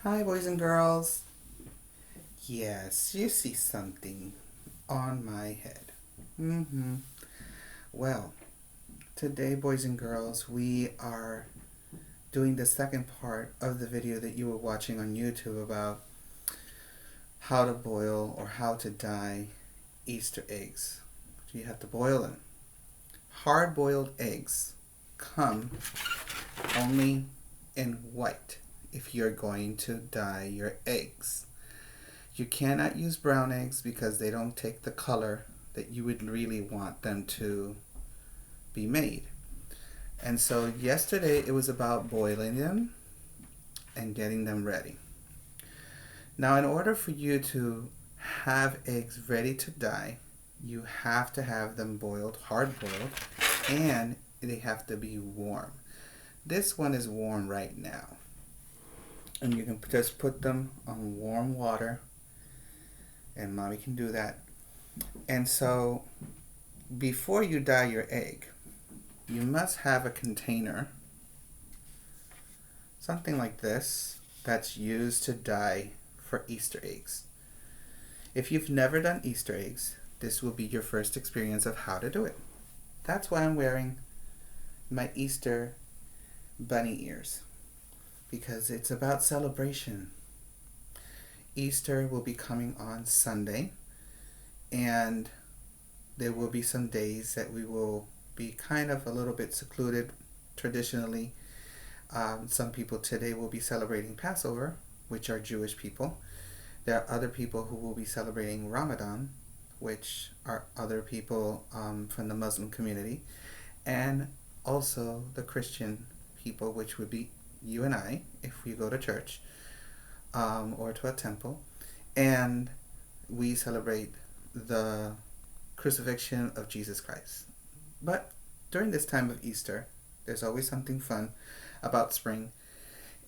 Hi, boys and girls. Yes, you see something on my head. Mm-hmm. Well, today, boys and girls, we are doing the second part of the video that you were watching on YouTube about how to boil or how to dye Easter eggs. So you have to boil them. Hard-boiled eggs come only in white if you're going to dye your eggs. You cannot use brown eggs because they don't take the color that you would really want them to be made. And so yesterday it was about boiling them and getting them ready. Now, in order for you to have eggs ready to dye, you have to have them boiled, hard boiled, and they have to be warm. This one is warm right now. And you can just put them on warm water, and mommy can do that. And so before you dye your egg, you must have a container, something like this, that's used to dye for Easter eggs. If you've never done Easter eggs, this will be your first experience of how to do it. That's why I'm wearing my Easter bunny ears, because it's about celebration. Easter will be coming on Sunday, and there will be some days that we will be kind of a little bit secluded traditionally. Some people today will be celebrating Passover, which are Jewish people. There are other people who will be celebrating Ramadan, which are other people from the Muslim community, and also the Christian people, which would be you and I if we go to church or to a temple, and we celebrate the crucifixion of Jesus Christ. But during this time of Easter, there's always something fun about spring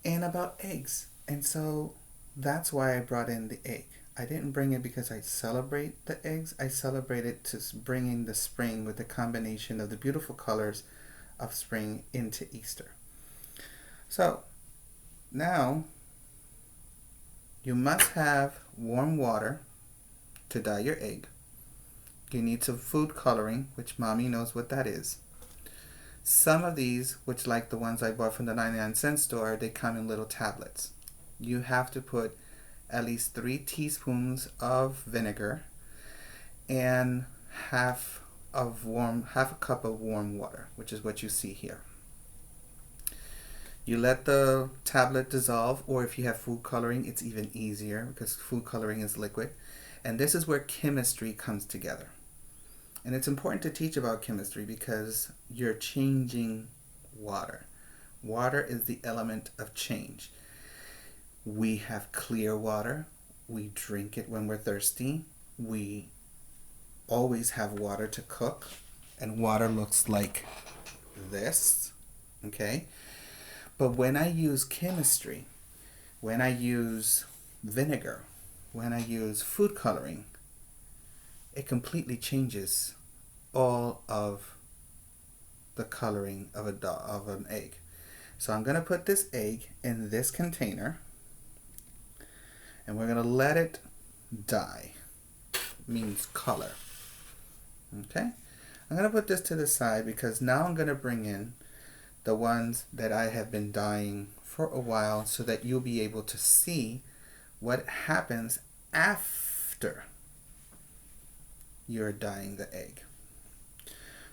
and about eggs. And so that's why I brought in the egg. I didn't bring it because I celebrate the eggs. I celebrate it to bring in the spring with the combination of the beautiful colors of spring into Easter. So now you must have warm water to dye your egg. You need some food coloring, which mommy knows what that is. Some of these, which like the ones I bought from the 99-cent store, they come in little tablets. You have to put at least 3 teaspoons of vinegar and half a cup of warm water, which is what you see here. You let the tablet dissolve, or if you have food coloring, it's even easier because food coloring is liquid. And this is where chemistry comes together. And it's important to teach about chemistry because you're changing water. Water is the element of change. We have clear water. We drink it when we're thirsty. We always have water to cook. And water looks like this. Okay? But when I use chemistry, when I use vinegar, when I use food coloring, it completely changes all of the coloring of an egg. So I'm going to put this egg in this container, and we're going to let it dye. Means color. Okay? I'm going to put this to the side because now I'm going to bring in the ones that I have been dyeing for a while so that you'll be able to see what happens after you're dyeing the egg.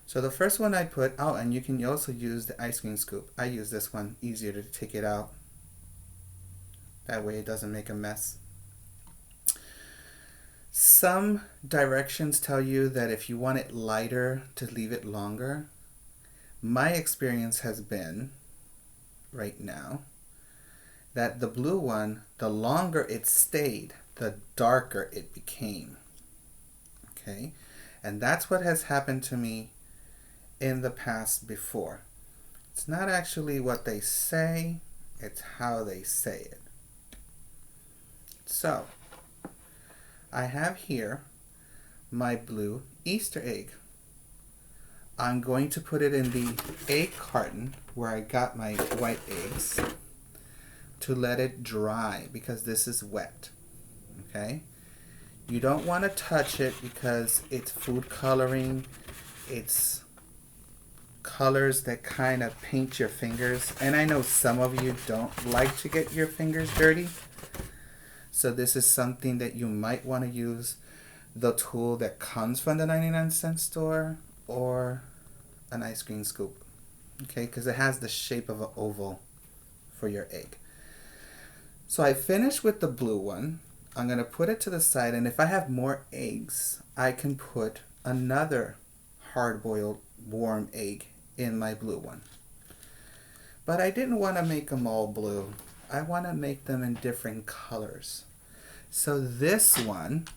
So the first one I put, and you can also use the ice cream scoop. I use this one, easier to take it out. That way it doesn't make a mess. Some directions tell you that if you want it lighter, to leave it longer. My experience has been, right now, that the blue one, the longer it stayed, the darker it became. Okay? And that's what has happened to me in the past before. It's not actually what they say, it's how they say it. So, I have here my blue Easter egg. I'm going to put it in the egg carton where I got my white eggs. to let it dry because this is wet. Okay? You don't want to touch it because it's food coloring. It's colors that kind of paint your fingers. And I know some of you don't like to get your fingers dirty. So this is something that you might want to use the tool that comes from the 99-cent store or an ice cream scoop. Okay, because it has the shape of an oval for your egg. So I finished with the blue one. I'm going to put it to the side, and if I have more eggs, I can put another hard-boiled warm egg in my blue one. But I didn't want to make them all blue. I want to make them in different colors. So this one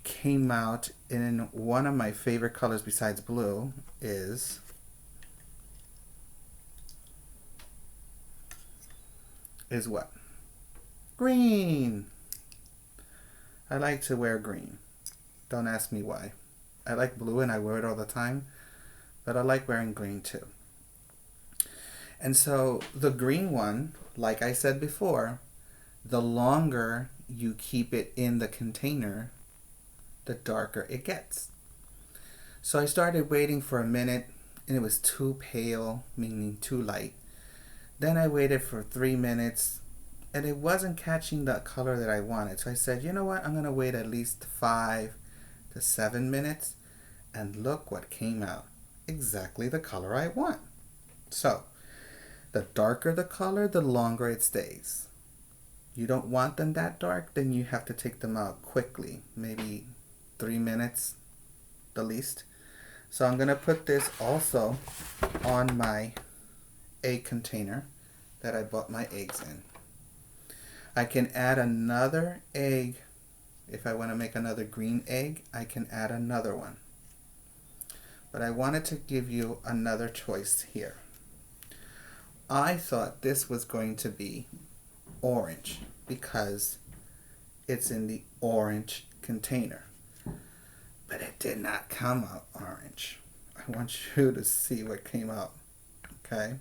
came out in one of my favorite colors besides blue is what? Green. I like to wear green. Don't ask me why. I like blue and I wear it all the time, but I like wearing green too. And so the green one, like I said before, the longer you keep it in the container, the darker it gets. So I started waiting for a minute and it was too pale, meaning too light. Then I waited for 3 minutes and it wasn't catching the color that I wanted. So I said, you know what? I'm going to wait at least 5 to 7 minutes, and look what came out. Exactly the color I want. So the darker the color, the longer it stays. You don't want them that dark, then you have to take them out quickly, maybe 3 minutes the least. So I'm going to put this also on my egg container that I bought my eggs in. I can add another egg. If I want to make another green egg, I can add another one. But I wanted to give you another choice here. I thought this was going to be orange because it's in the orange container. But it did not come out orange. I want you to see what came out. Okay?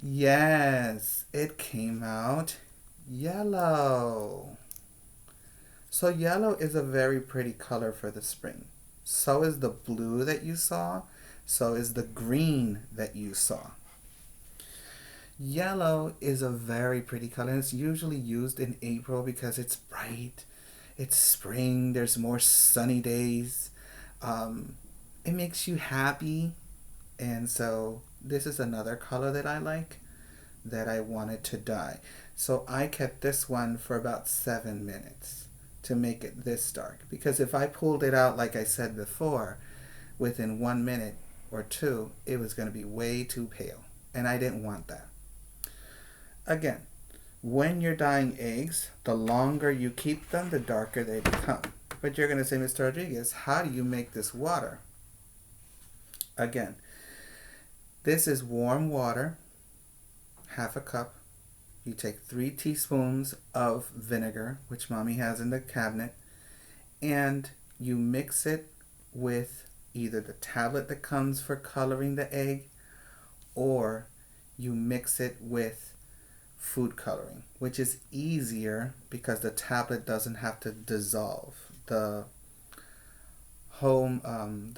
Yes, it came out yellow. So yellow is a very pretty color for the spring. So is the blue that you saw. So is the green that you saw. Yellow is a very pretty color. It's usually used in April because it's bright. It's spring. There's more sunny days. It makes you happy. And so this is another color that I like that I wanted to dye. So I kept this one for about 7 minutes to make it this dark. Because if I pulled it out, like I said before, within 1 minute or 2, it was going to be way too pale. And I didn't want that. Again, when you're dyeing eggs, the longer you keep them, the darker they become. But you're going to say, Mr. Rodriguez, how do you make this water? Again, this is warm water, half a cup. You take 3 teaspoons of vinegar, which Mommy has in the cabinet, and you mix it with either the tablet that comes for coloring the egg, or you mix it with food coloring, which is easier because the tablet doesn't have to dissolve. The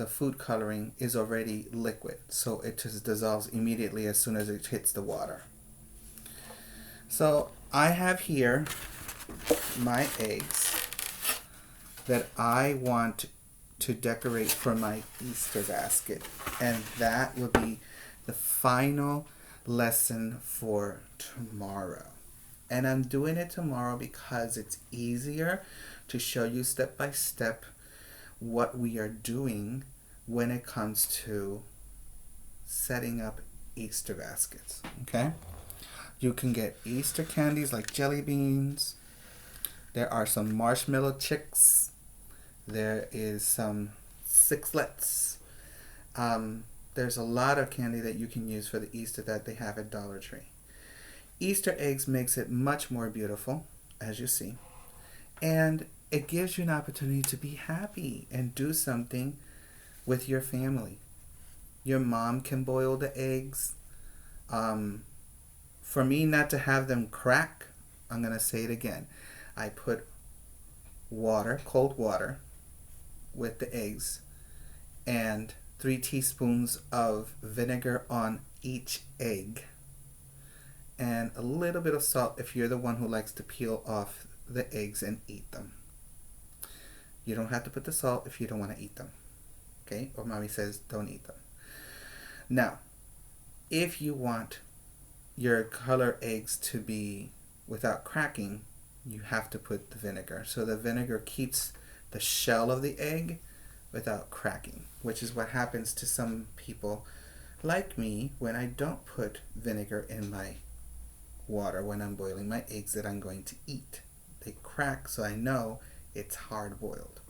food coloring is already liquid, so it just dissolves immediately as soon as it hits the water. So I have here my eggs that I want to decorate for my Easter basket, and that will be the final lesson for tomorrow. And I'm doing it tomorrow because it's easier to show you step by step what we are doing when it comes to setting up Easter baskets. Okay? You can get Easter candies like jelly beans. There are some marshmallow chicks. There is some sixlets. There's a lot of candy that you can use for the Easter that they have at Dollar Tree. Easter eggs makes it much more beautiful, as you see. And it gives you an opportunity to be happy and do something with your family. Your mom can boil the eggs. For me not to have them crack, I'm going to say it again. I put water, cold water, with the eggs and 3 teaspoons of vinegar on each egg and a little bit of salt if you're the one who likes to peel off the eggs and eat them. You don't have to put the salt if you don't want to eat them. Okay? Or mommy says don't eat them. Now, if you want your color eggs to be without cracking, you have to put the vinegar. So the vinegar keeps the shell of the egg without cracking, which is what happens to some people like me when I don't put vinegar in my water when I'm boiling my eggs that I'm going to eat. They crack, so I know it's hard boiled.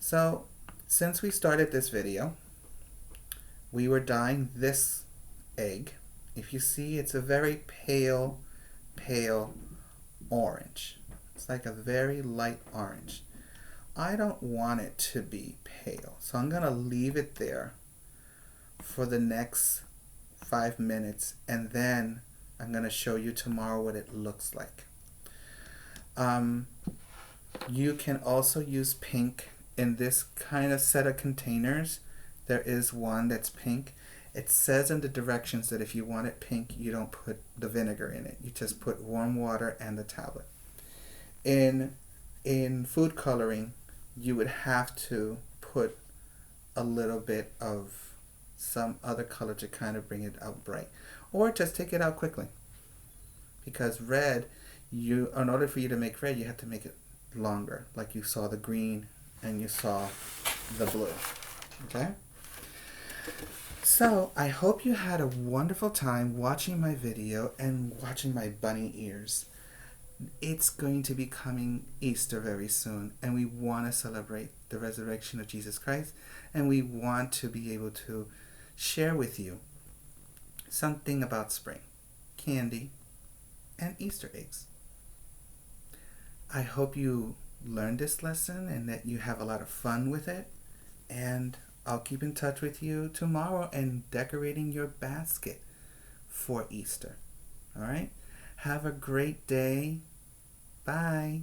So since we started this video, we were dyeing this egg. If you see, it's a very pale orange. It's like a very light orange. I don't want it to be pale, so I'm gonna leave it there for the next 5 minutes, and then I'm gonna show you tomorrow what it looks like. You can also use pink in this kind of set of containers. There is one that's pink. It says in the directions that if you want it pink, you don't put the vinegar in it. You just put warm water and the tablet. In food coloring, you would have to put a little bit of some other color to kind of bring it out bright. Or just take it out quickly. Because red, in order for you to make red, you have to make it longer. Like you saw the green and you saw the blue. Okay? So, I hope you had a wonderful time watching my video and watching my bunny ears. It's going to be coming Easter very soon, and we want to celebrate the resurrection of Jesus Christ, and we want to be able to share with you something about spring, candy, and Easter eggs. I hope you learned this lesson and that you have a lot of fun with it, and I'll keep in touch with you tomorrow and decorating your basket for Easter. All right? Have a great day. Bye.